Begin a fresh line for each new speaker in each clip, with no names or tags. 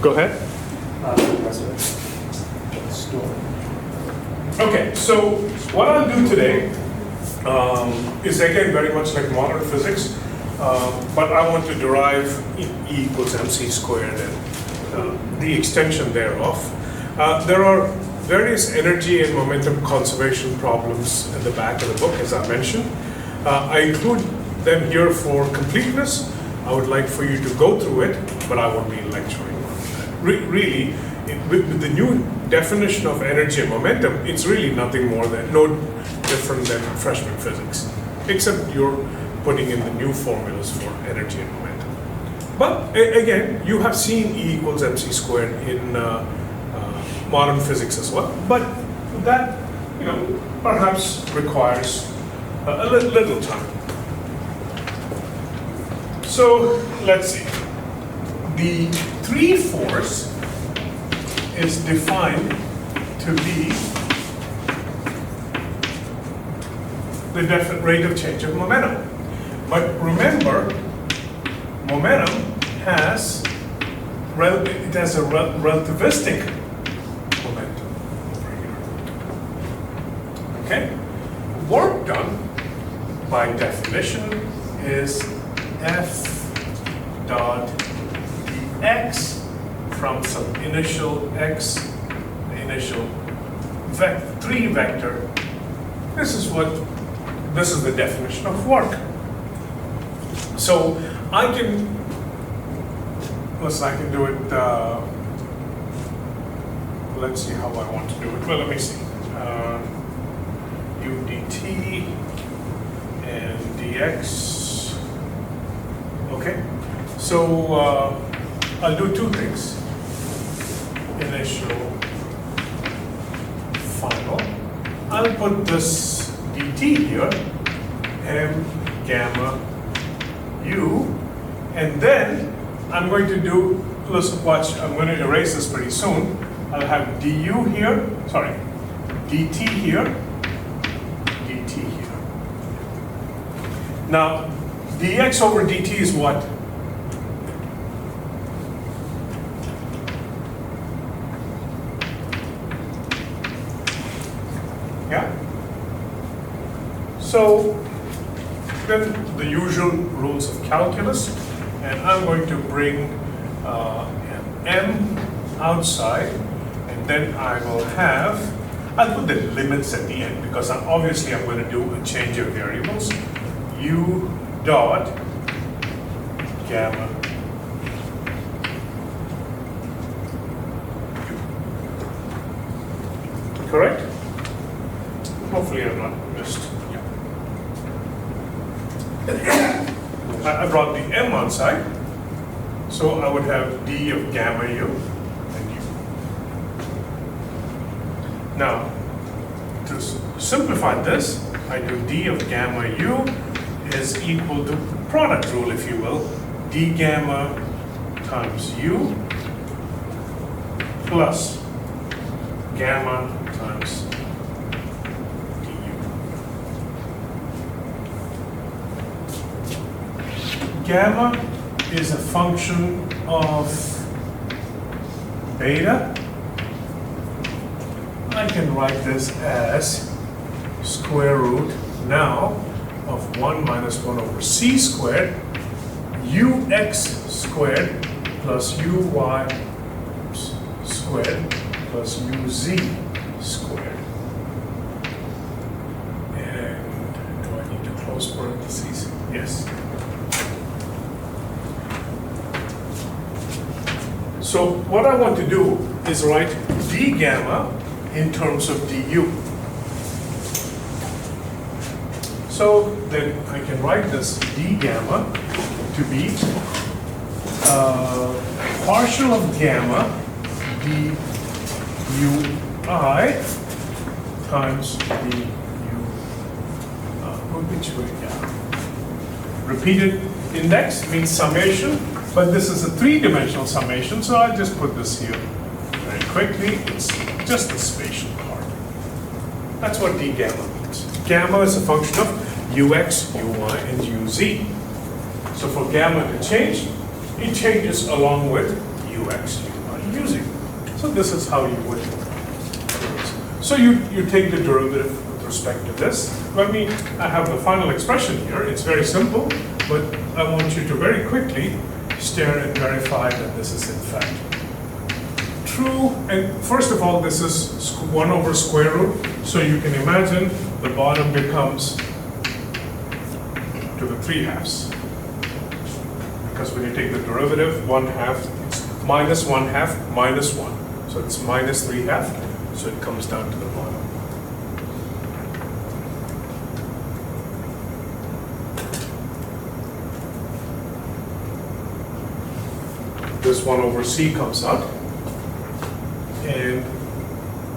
Go ahead. Okay, so what I'll do today is again very much like modern physics, but I want to derive E equals mc squared and the extension thereof. There are various energy and momentum conservation problems in the back of the book, as I mentioned. I include them here for completeness. I would like for you to go through it, but I won't be lecturing on that. Really, with the new definition of energy and momentum, it's really nothing more than, no different than freshman physics, except you're putting in the new formulas for energy and momentum. But again, you have seen E equals mc squared in modern physics as well, but that, perhaps requires a little time. So let's see. The 3 force is defined to be the definite rate of change of momentum. But remember, momentum has a relativistic momentum over here. Okay? Work done by definition is F dot dx from some initial x, the initial 3 vector. This is the definition of work. So I can do it, let's see how I want to do it. Well, let me see. U dt and dx. Okay, so I'll do 2 things. Initial, final. I'll put this dt here, m gamma u, and then I'm going to do, listen, watch, I'm going to erase this pretty soon. I'll have du here, sorry, dt here, dt here. Now, dx over dt is what? Yeah? So, then the usual rules of calculus, and I'm going to bring an m outside, and then I will have, I'll put the limits at the end, because obviously I'm going to do a change of variables. U dot gamma u. Correct? Hopefully I'm not missed. Yeah. I brought the m outside, so I would have d of gamma u and u. Now, to simplify this, I do d of gamma u is equal to product rule, if you will, d gamma times u plus gamma times du. Gamma is a function of beta. I can write this as square root now of 1 minus 1 over c squared, ux squared plus uy squared plus uz squared. And do I need to close parentheses? Yes. So what I want to do is write d gamma in terms of du. So then I can write this d gamma to be partial of gamma dui times du. Which way down? Repeated index means summation, but this is a 3-dimensional summation, so I'll just put this here very quickly. It's just the spatial part. That's what d gamma means. Gamma is a function of ux, uy, and uz. So for gamma to change, it changes along with ux, uy, using. So this is how you would do this. So you take the derivative with respect to this. I have the final expression here. It's very simple, but I want you to very quickly stare and verify that this is in fact true. And first of all, this is 1 over square root. So you can imagine the bottom becomes to the 3/2. Because when you take the derivative, 1/2, it's minus 1/2 minus 1. So it's minus 3/2. So it comes down to the bottom. This 1 over c comes out. And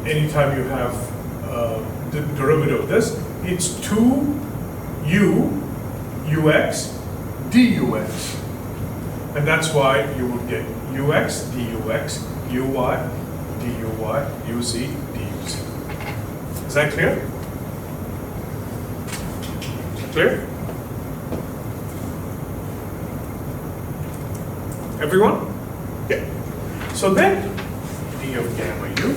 anytime you have the derivative of this, it's 2u ux dux. And that's why you would get ux dux, uy duy, uz duc. Is that clear? Clear? Everyone? Yeah. So then, d of gamma u.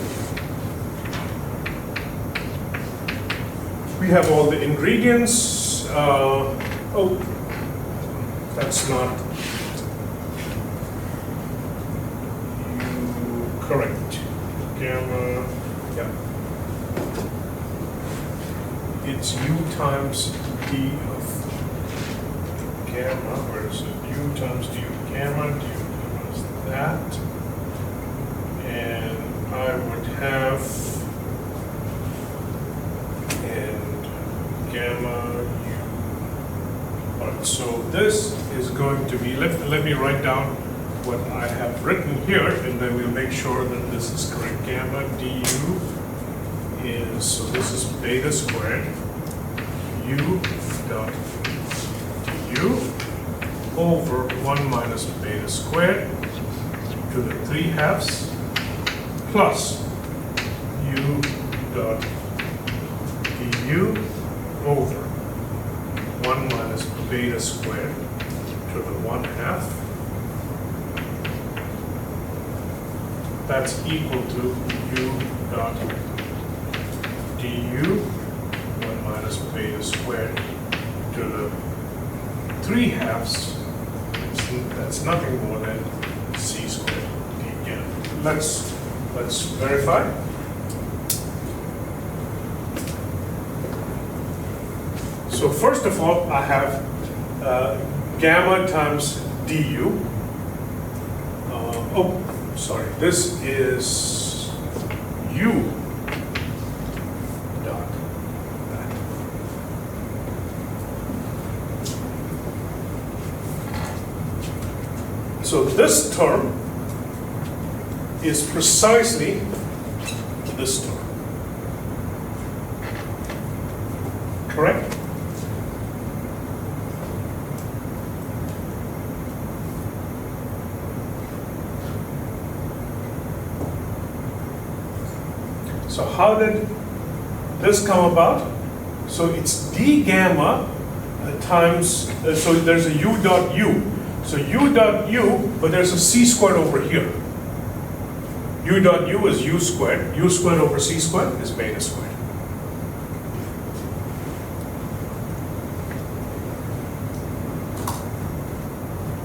We have all the ingredients. Oh, that's not correct. Gamma, yeah. It's u times d of gamma. Where is it? U times d of gamma. D of gamma is that. And I would have and gamma u. All right, so this is going to be, let me write down what I have written here, and then we'll make sure that this is correct. Gamma du is, so this is beta squared, u dot du over 1 minus beta squared to the 3/2 plus u dot du over 1 minus beta squared to the 1/2. That's equal to u dot du 1 minus beta squared to the 3/2. That's nothing more than c squared d gamma. Let's verify. So first of all, I have gamma times du. Sorry, this is u dot that. So this term is precisely this term. Correct? So how did this come about? So it's d gamma times, so there's a u dot u. So u dot u, but there's a c squared over here. U dot u is u squared. U squared over c squared is beta squared.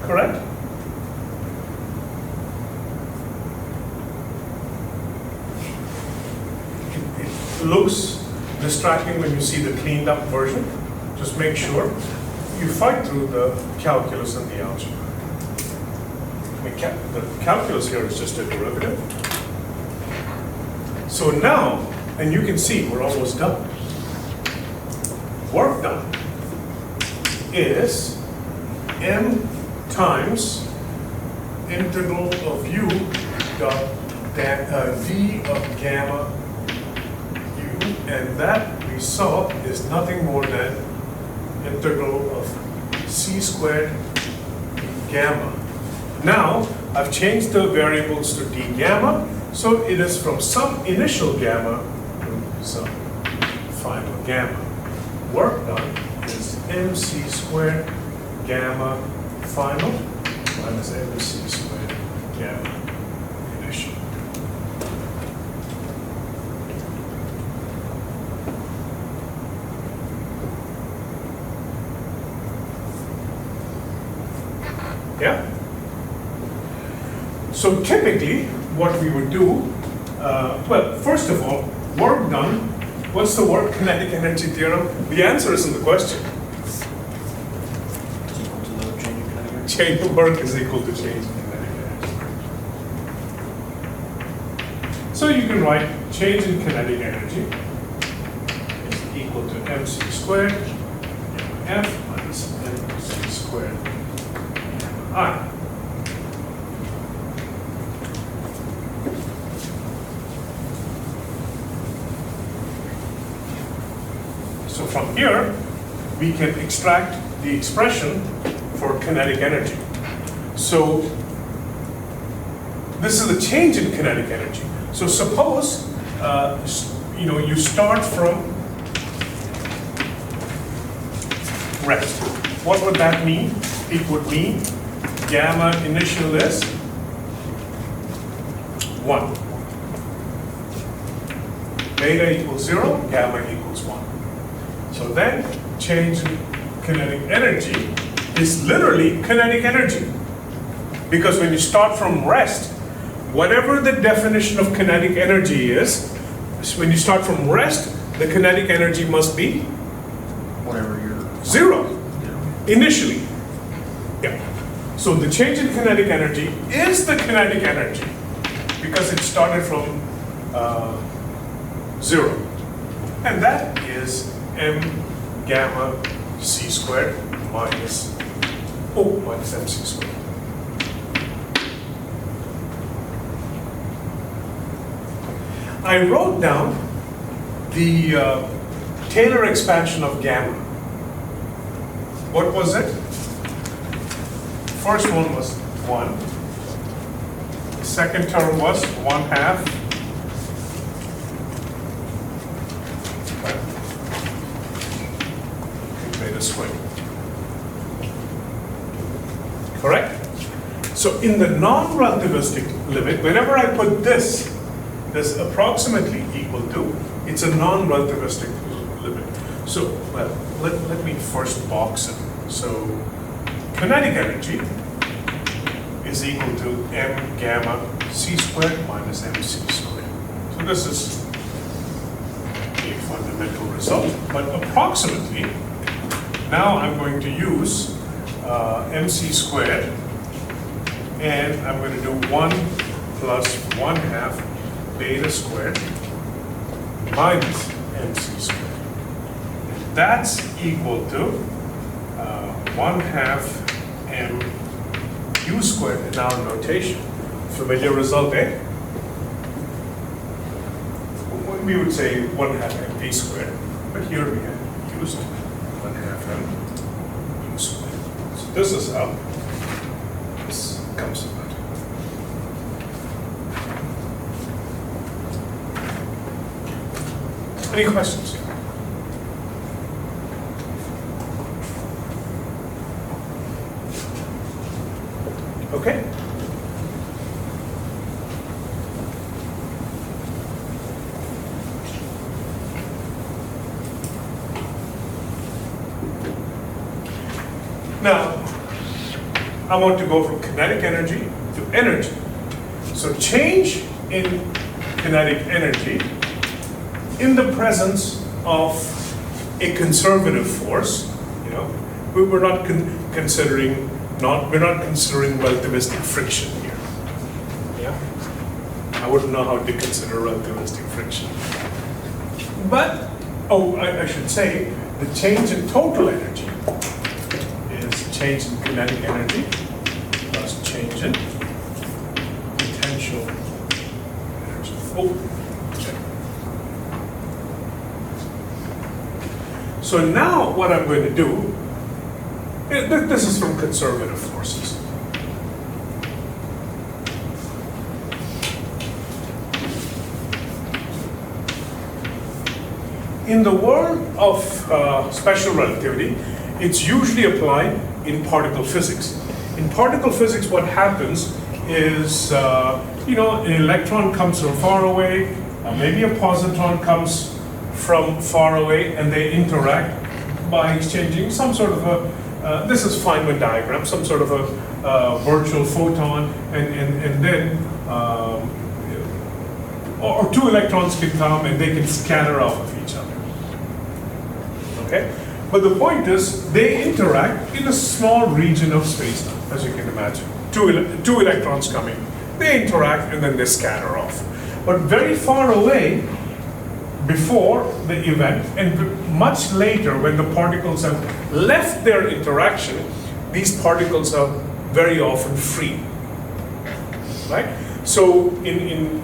Correct? It looks distracting when you see the cleaned up version. Just make sure you fight through the calculus and the algebra. The calculus here is just a derivative. So now, and you can see we're almost done. Work done is m times integral of u dot d of gamma u, and that we saw is nothing more than integral of c squared d gamma. Now, I've changed the variables to d gamma, so it is from some initial gamma to some final gamma. Work done is mc squared gamma final minus mc squared gamma initial. Yeah? So typically, what we would do, well, first of all, work done. What's the work kinetic energy theorem? The answer is in the question.
It's equal to the change in kinetic energy.
Change of work is equal to change in kinetic energy. So you can write change in kinetic energy is equal to mc squared F minus mc squared I. So from here, we can extract the expression for kinetic energy. So this is the change in kinetic energy. So suppose you start from rest. What would that mean? It would mean gamma initial is 1. Beta equals 0, gamma equals 1. So then, change in kinetic energy is literally kinetic energy. Because when you start from rest, whatever the definition of kinetic energy is, when you start from rest, the kinetic energy must be
Whatever you're
0
yeah.
initially. Yeah. So the change in kinetic energy is the kinetic energy because it started from 0. And that is m gamma c squared minus mc squared. I wrote down the Taylor expansion of gamma. What was it? First one was 1. The second term was 1/2. Beta squared. Correct? So in the non-relativistic limit, whenever I put this approximately equal to, it's a non-relativistic limit. So, well, let me first box it. So, kinetic energy is equal to m gamma c squared minus mc squared. So this is a fundamental result, but approximately, now I'm going to use mc squared, and I'm going to do 1 plus 1/2 beta squared minus mc squared. That's equal to 1/2 m u squared in our notation. Familiar result, eh? We would say 1/2 mp squared, but here we have used 1/2 m u squared. So this is how this comes about. Any questions? Okay. Now, I want to go from kinetic energy to energy. So change in kinetic energy in the presence of a conservative force, we're not considering relativistic friction here. Yeah, I wouldn't know how to consider relativistic friction. But I should say the change in total energy is change in kinetic energy plus change in potential energy. So now what I'm going to do, this is from conservative forces. In the world of special relativity, it's usually applied in particle physics. In particle physics, what happens is, an electron comes from far away, maybe a positron comes from far away, and they interact by exchanging some sort of a this is Feynman diagram, some sort of a virtual photon, and then or two electrons can come and they can scatter off of each other. Okay? But the point is, they interact in a small region of space, as you can imagine. Two electrons coming, they interact and then they scatter off. But very far away, before the event, and much later when the particles have left their interaction, these particles are very often free, right? So in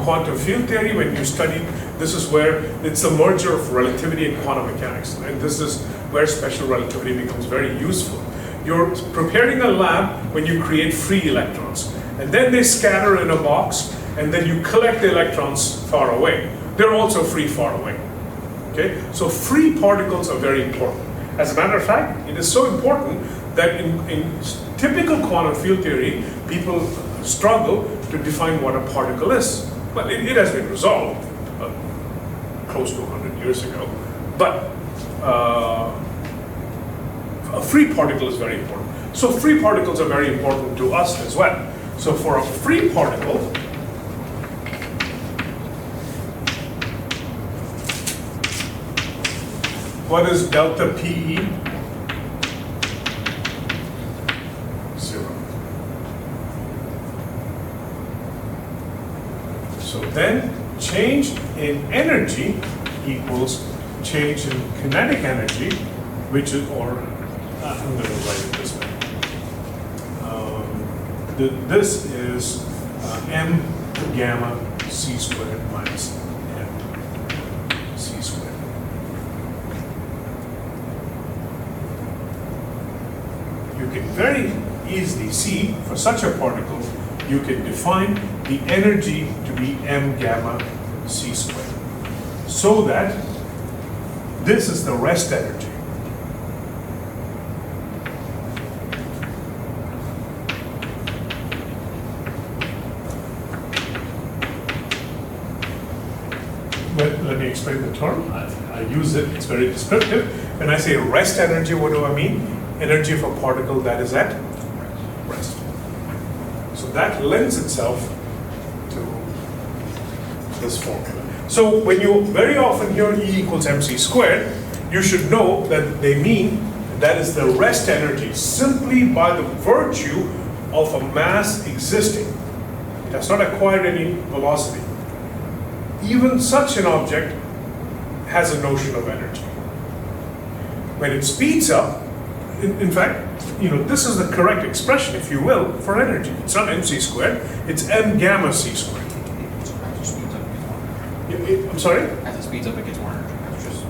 quantum field theory, when you study, this is where it's the merger of relativity and quantum mechanics, and this is where special relativity becomes very useful. You're preparing a lab when you create free electrons, and then they scatter in a box, and then you collect the electrons far away. They're also free far away. Okay? So free particles are very important. As a matter of fact, it is so important that in typical quantum field theory, people struggle to define what a particle is. But it has been resolved close to 100 years ago. But a free particle is very important. So free particles are very important to us as well. So for a free particle, what is delta PE? 0. So then change in energy equals change in kinetic energy, which is, or I'm going to write it this way. This is m gamma c squared minus m c squared. You can very easily see, for such a particle, you can define the energy to be m gamma c squared. So that this is the rest energy. Let me explain the term. I use it, it's very descriptive. When I say rest energy, what do I mean? Energy of a particle that is at rest. So that lends itself to this formula. So when you very often hear E equals mc squared, you should know that they mean that is the rest energy simply by the virtue of a mass existing. It has not acquired any velocity. Even such an object has a notion of energy. When it speeds up, in fact, this is the correct expression, if you will, for energy. It's not mc squared, it's m gamma c squared. I'm sorry?
As it speeds up, it gets more energy.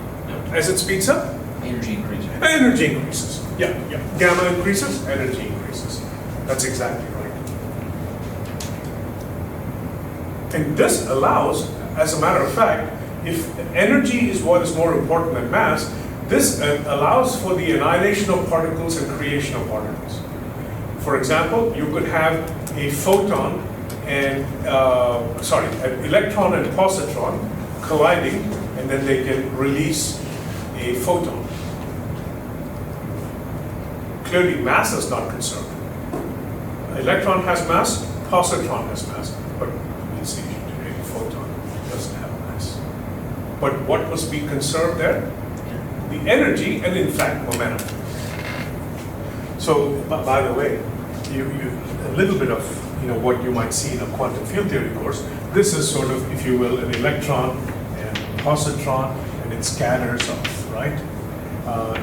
As it speeds up?
Energy increases.
Energy increases. Yeah. Gamma increases, energy increases. That's exactly right. And this allows, as a matter of fact, if energy is what is more important than mass, this allows for the annihilation of particles and creation of particles. For example, you could have a photon and, an electron and positron colliding, and then they can release a photon. Clearly, mass is not conserved. Electron has mass, positron has mass, but we'll see today, a photon doesn't have mass. But what must be conserved there? The energy and, in fact, momentum. So, by the way, a little bit of what you might see in a quantum field theory course. This is sort of, if you will, an electron and positron, and it scatters off, right?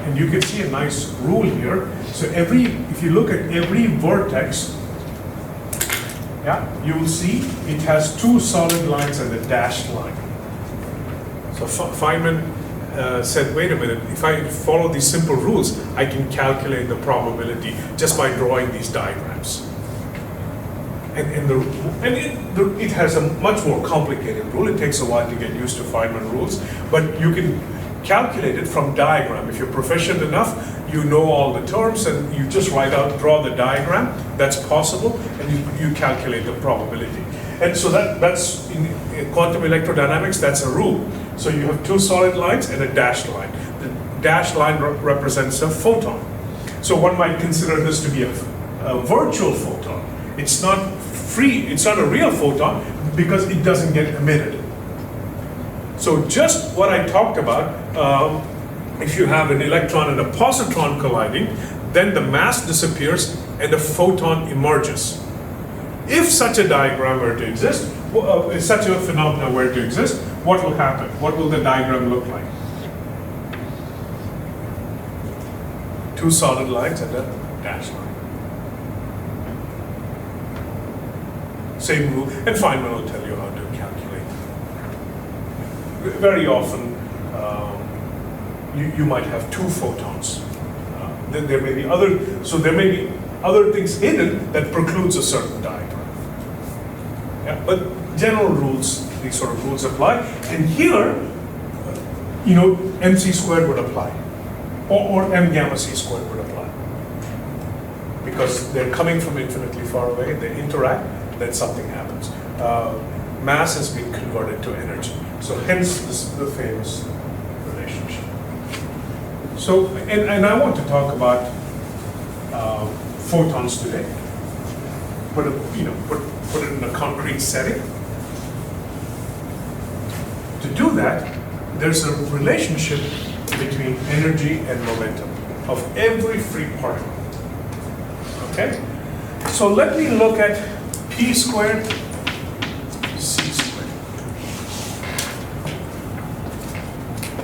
And you can see a nice rule here. So if you look at every vertex, you will see it has two solid lines and a dashed line. So Feynman said, wait a minute, if I follow these simple rules, I can calculate the probability just by drawing these diagrams. It has a much more complicated rule. It takes a while to get used to Feynman rules, but you can calculate it from diagram. If you're proficient enough, you know all the terms, and you just draw the diagram. That's possible, and you calculate the probability. And so that's in quantum electrodynamics. That's a rule. So you have two solid lines and a dashed line. The dashed line represents a photon. So one might consider this to be a virtual photon. It's not free, it's not a real photon because it doesn't get emitted. So just what I talked about, if you have an electron and a positron colliding, then the mass disappears and a photon emerges. If such a diagram were to exist, if such a phenomenon were to exist, what will happen? What will the diagram look like? Two solid lines and a dashed line. Same rule, and Feynman will tell you how to calculate. Very often, you might have two photons. Then there may be other things hidden that precludes a certain diagram. Yeah, but general rules, these sort of rules apply. And here, mc squared would apply, or m gamma c squared would apply. Because they're coming from infinitely far away, they interact, then something happens. Mass has been converted to energy. So hence the famous relationship. So, and I want to talk about photons today. Put it in a concrete setting. To do that, there's a relationship between energy and momentum of every free particle. Okay? So let me look at p squared, c squared.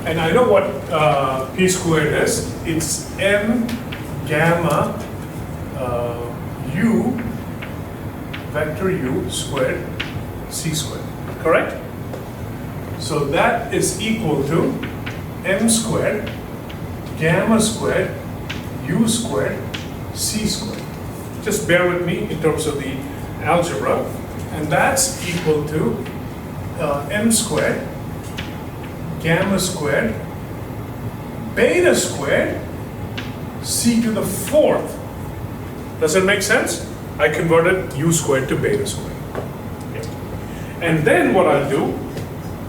And I know what p squared is. It's m gamma u vector u squared c squared, correct? So that is equal to m squared gamma squared u squared c squared. Just bear with me in terms of the algebra, and that's equal to m squared gamma squared beta squared c to the fourth. Does it make sense? I converted u squared to beta squared. Okay. And then what I'll do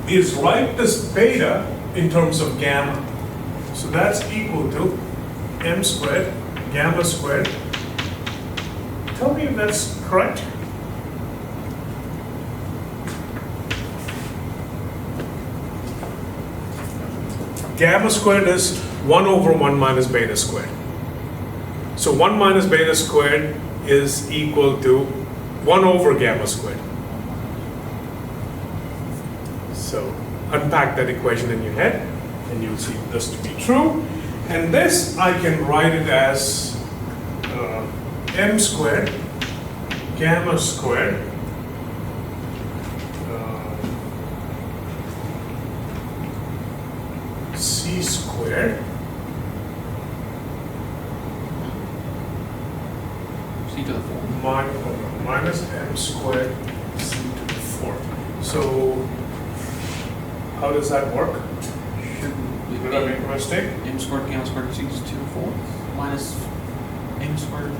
is write this beta in terms of gamma. So that's equal to m squared gamma squared. Tell me if that's correct. Gamma squared is 1 over 1 minus beta squared. So 1 minus beta squared is equal to 1 over gamma squared. So unpack that equation in your head, and you'll see this to be true. And this, I can write it as m squared gamma squared c squared
C to the fourth.
minus m squared c to the fourth. So how does that work? Did I make a mistake?
M squared gamma squared c to the fourth minus m squared.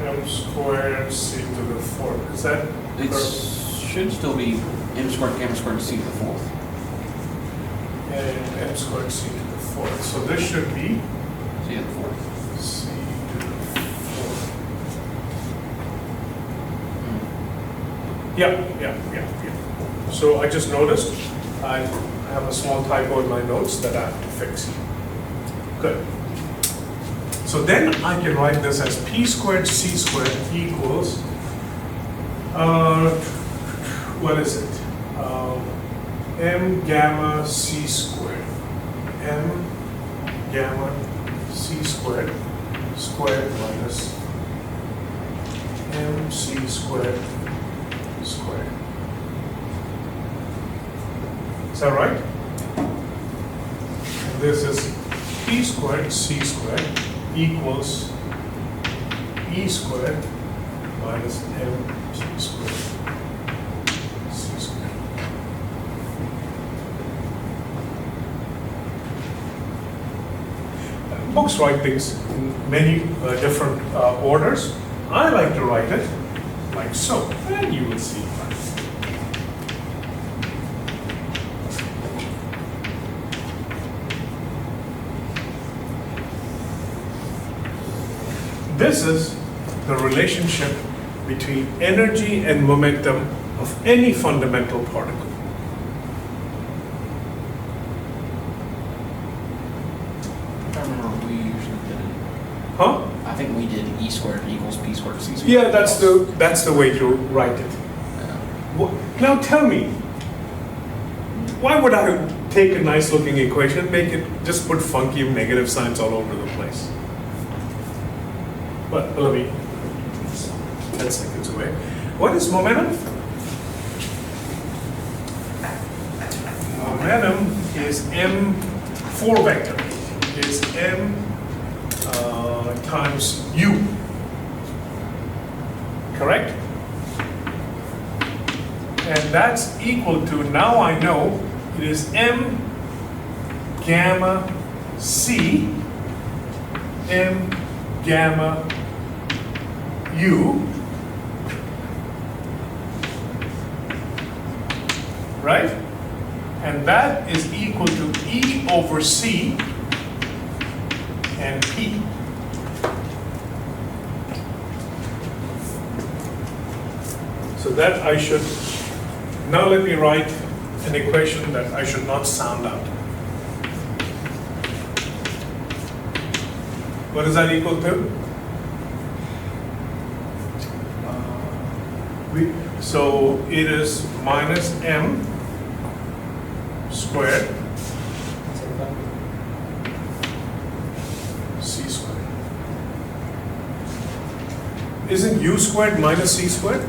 M squared c to the fourth. Is that
It
correct?
should still be m squared gamma squared c to the fourth.
And m squared c to the fourth. So this should be
C to the fourth.
c to the fourth. Yeah. So I just noticed I have a small typo in my notes that I have to fix. Good. So then I can write this as p squared c squared equals, what is it? M gamma c squared. M gamma c squared squared minus mc squared squared. Is that right? And this is p squared c squared equals e squared minus mc squared c squared. Books write things in many different orders. I like to write it like so, and you will see why. This is the relationship between energy and momentum of any fundamental particle.
I remember we usually did it.
Huh?
I think we did E squared equals P squared C squared.
Yeah, that's the way to write it. Now tell me, why would I take a nice looking equation, just put funky negative signs all over the place? But let me, 10 seconds away. What is momentum? Momentum is M4 vector, is M times U, correct? And that's equal to, now I know, it is M gamma C, M gamma U, right? And that is equal to E over C and P. So that I should, now let me write an equation that I should not sound out. What is that equal to? So it is minus M squared C squared. Isn't U squared minus C squared?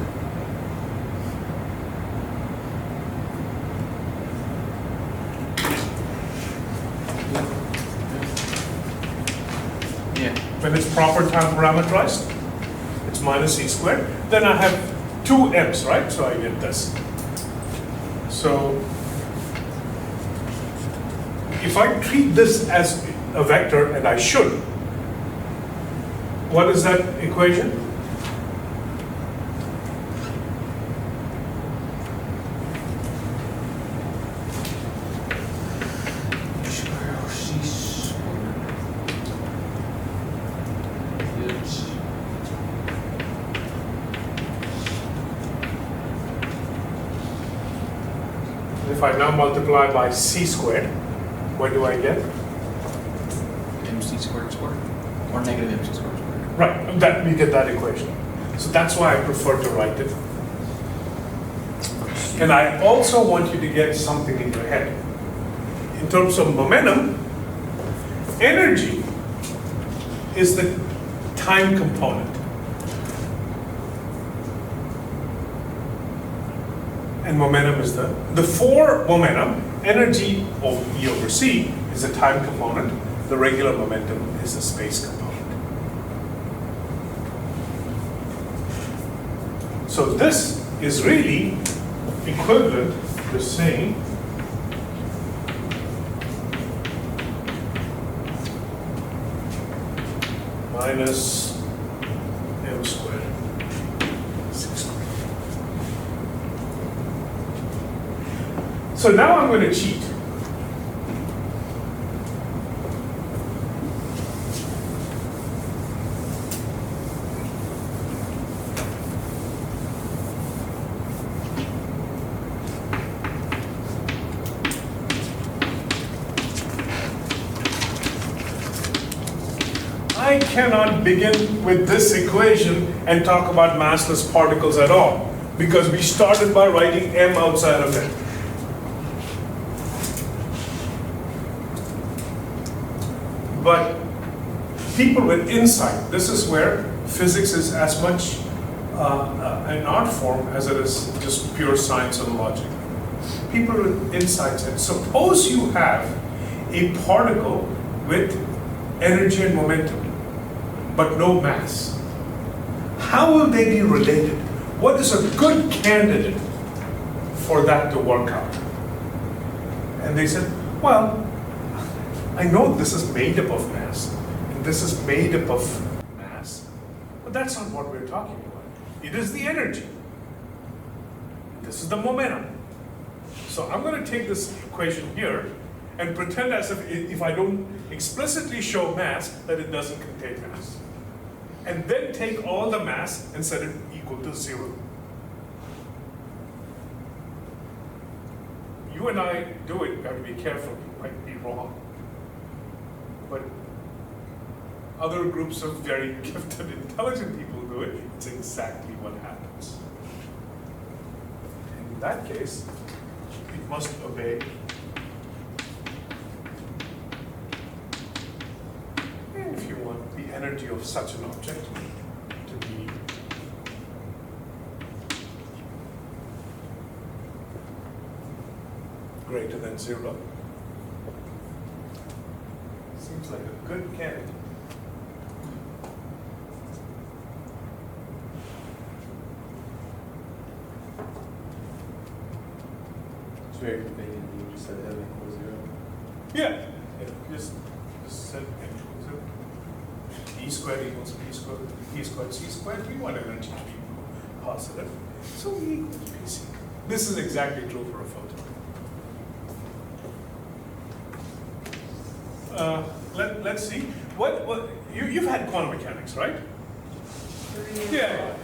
Yeah.
When it's proper time parameterized, it's minus C squared. Then I have two M's, right? So I get this. So if I treat this as a vector, and I should, what is that equation?
Square C squared is
If I now multiply by C squared, what do I get?
MC squared squared, or negative MC squared squared.
Right, that we get that equation. So that's why I prefer to write it. And I also want you to get something in your head. In terms of momentum, energy is the time component. And momentum is the for momentum, energy of E over C is the time component. The regular momentum is the space component. So this is really equivalent to saying minus M squared, C squared. So now I'm going to cheat. I cannot begin with this equation and talk about massless particles at all, because we started by writing M outside of it. But people with insight, this is where physics is as much an art form as it is just pure science and logic. People with insight said, suppose you have a particle with energy and momentum, but no mass. How will they be related? What is a good candidate for that to work out? And they said, well, I know this is made up of mass, and this is made up of mass, but that's not what we're talking about. It is the energy. This is the momentum. So I'm going to take this equation here and pretend as if I don't explicitly show mass, that it doesn't contain mass. and then take all the mass and set it equal to 0. You and I do it, you have to be careful, you might be wrong. But other groups of very gifted, intelligent people do it, it's exactly what happens. In that case, it must obey if you want the energy of such an object to be greater than 0. Seems like a good candidate.
It's very convenient, you just said M equals 0.
Yeah, just set n equals 0. E squared equals p squared, p squared c squared. We want energy to be positive, so E equals pc. This is exactly true for a photon. Let's see. What you've had quantum mechanics, right? Yeah.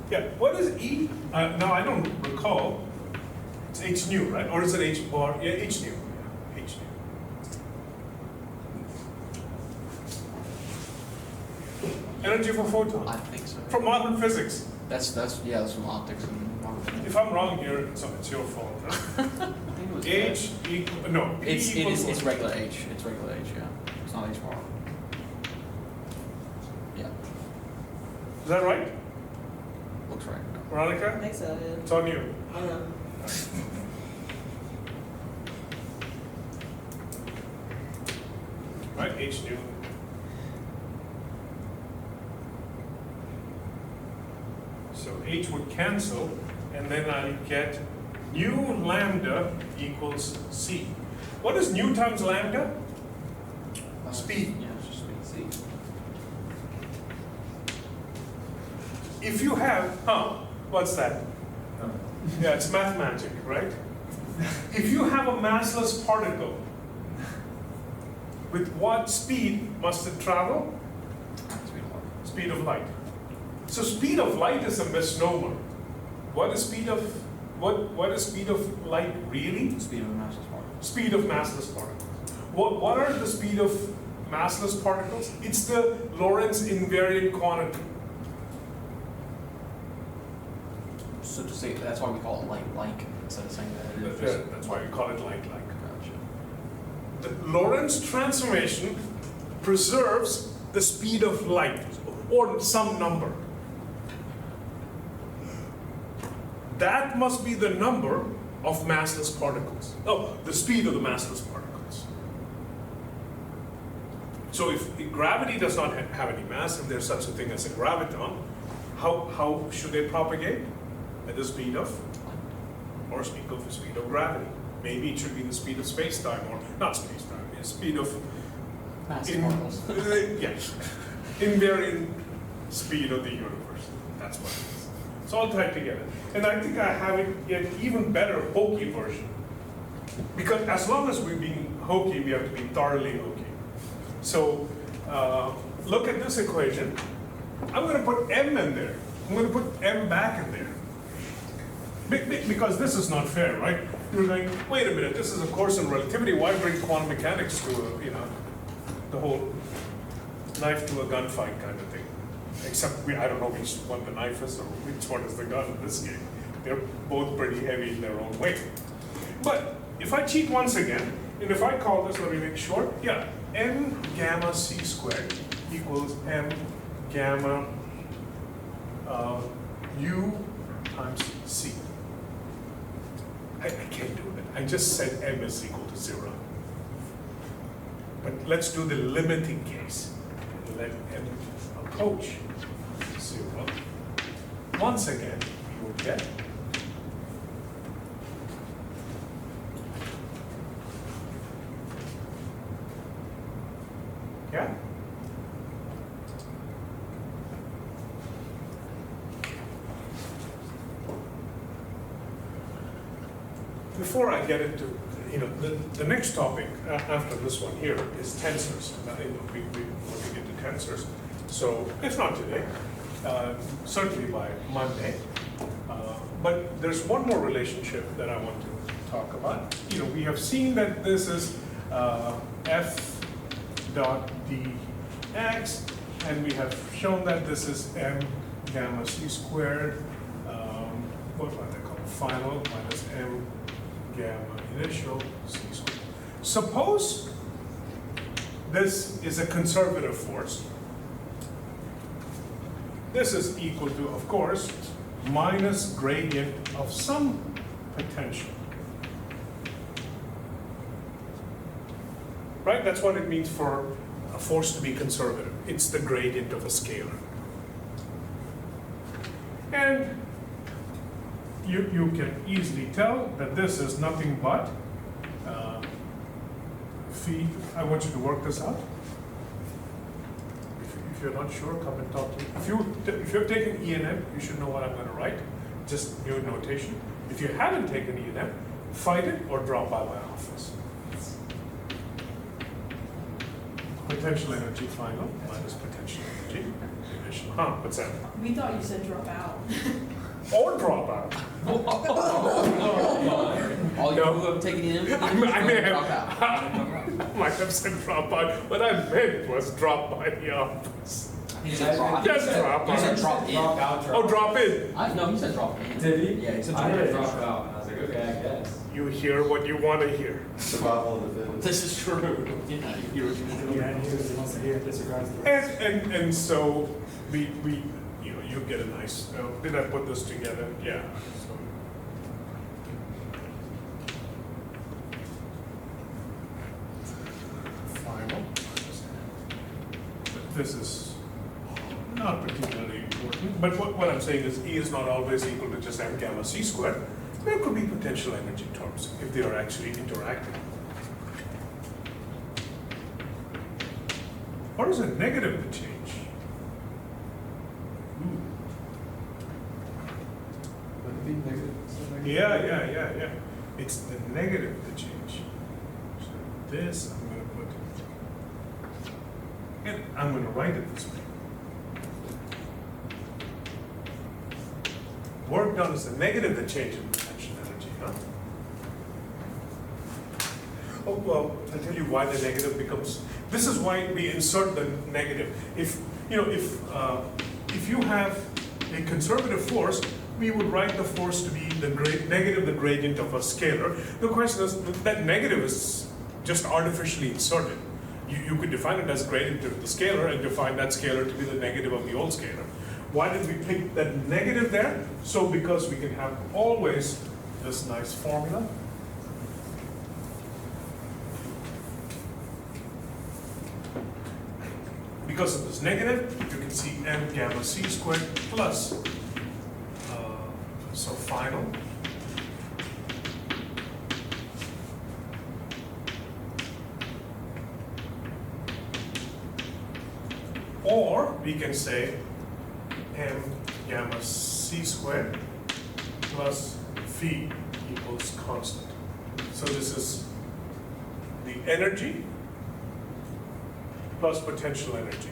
Yeah. What is E? Now I don't recall. It's h nu, right? Or is it h bar? Yeah, h nu. Yeah, h nu. Energy of a photon.
I think so.
From modern physics.
That's from optics and modern.
If I'm wrong here, it's your fault. Right?
I think it was
H equal no. P equals
it's regular H. It's regular H. Yeah. It's not H bar. Yeah.
Is that right,
Looks right.
I
Veronica?
think so, yeah.
It's on you.
I know.
Right, H nu. So H would cancel, and then I'll get nu lambda equals C. What is nu times lambda? Speed.
Yeah, it's just speed.
C.
If you have, what's that? Yeah, it's math magic, right? If you have a massless particle, with what speed must it travel?
Speed of light.
Speed of light. So speed of light is a misnomer. What is speed of light really?
Speed of a massless particle.
Speed of massless particles. What are the speed of massless particles? It's the Lorentz invariant quantity.
So to say that's why we call it light-like instead of saying that it is.
That's why we call it light-like.
Gotcha.
The Lorentz transformation preserves the speed of light, or some number. That must be the number of massless particles. Oh, the speed of the massless particles. So if gravity does not have any mass, if there's such a thing as a graviton, how should they propagate? At the speed of, or speak of the speed of gravity. Maybe it should be the speed of space-time, or not space-time, the speed of
Massive particles.
yes, invariant speed of the universe. That's what it is. It's all tied together. And I think I have an even better hokey version. Because as long as we're being hokey, we have to be thoroughly hokey. So look at this equation. I'm going to put m in there. I'm going to put m back in there. Because this is not fair, right? You're going, wait a minute, this is a course in relativity. Why bring quantum mechanics to the whole knife to a gunfight kind of thing? Except I don't know which one the knife is or which one is the gun in this game. They're both pretty heavy in their own way. But if I cheat once again, and if I call this, let me make sure, yeah, m gamma c squared equals m gamma u times c. I can't do it. I just said m is equal to 0. But let's do the limiting case. Let m approach 0. Once again, we will get yeah? Before I get into, the next topic after this one here is tensors. We want to get to tensors. So if not today, certainly by Monday. But there's one more relationship that I want to talk about. We have seen that this is f dot dx, and we have shown that this is m gamma c squared, what might I call it, final minus m gamma initial c squared. Suppose this is a conservative force. This is equal to, of course, minus gradient of some potential. Right? That's what it means for a force to be conservative. It's the gradient of a scalar. And you can easily tell that this is nothing but phi. I want you to work this out. If you're not sure, come and talk to me. If you've taken E and M, you should know what I'm going to write. Just new notation. If you haven't taken E and M, fight it or drop by my office. Potential energy final minus potential energy initial. What's that?
We thought you said drop out.
Or drop out.
All you who have taken in,
I may
drop
have,
out.
might have said drop out. What I meant was drop by the office.
He said drop.
Yes, drop
He said
out.
drop in.
Drop out,
Oh, drop in.
No, he said drop in.
Did he?
Yeah, he said
I
drop
heard
in.
drop out, and I was like, okay, I guess.
You hear what you want to hear.
Survival of the fittest.
This is true. Yeah, you were
Yeah, he wants to hear disregards the
And so we you get a nice. Did I put this together? Yeah. So. Final. This is not particularly important, but what I'm saying is E is not always equal to just m gamma c squared. There could be potential energy terms if they are actually interacting. What is a negative to change?
Would it be negative?
Yeah. It's the negative that change. So this I'm going to put, and I'm going to write it this way. Work done is the negative that change in potential energy, huh? Oh, well, I'll tell you why the negative becomes, this is why we insert the negative. If you have a conservative force, we would write the force to be the negative, the gradient of a scalar. The question is, that negative is just artificially inserted. You could define it as gradient of the scalar and define that scalar to be the negative of the old scalar. Why did we pick that negative there? So because we can have always this nice formula. Because of this negative, you can see m gamma c squared plus, so final. Or we can say m gamma c squared plus phi equals constant. So this is the energy plus potential energy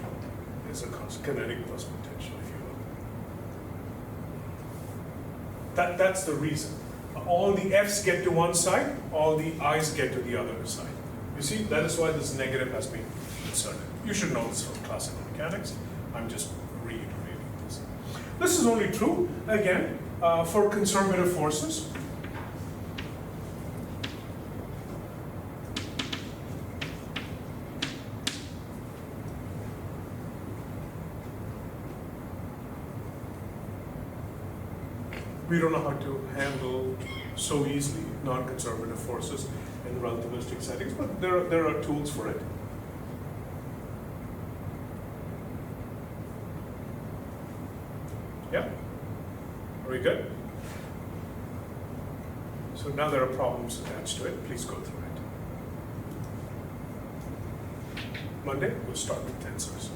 is a constant, kinetic plus potential, if you will. That's the reason. All the F's get to one side, all the I's get to the other side. You see, that is why this negative has been inserted. You should know this from classical mechanics. I'm just reiterating this. This is only true, again, for conservative forces. We don't know how to handle so easily non-conservative forces in relativistic settings, but there are tools for it. Yeah? Are we good? So now there are problems attached to it. Please go through it. Monday, we'll start with tensors.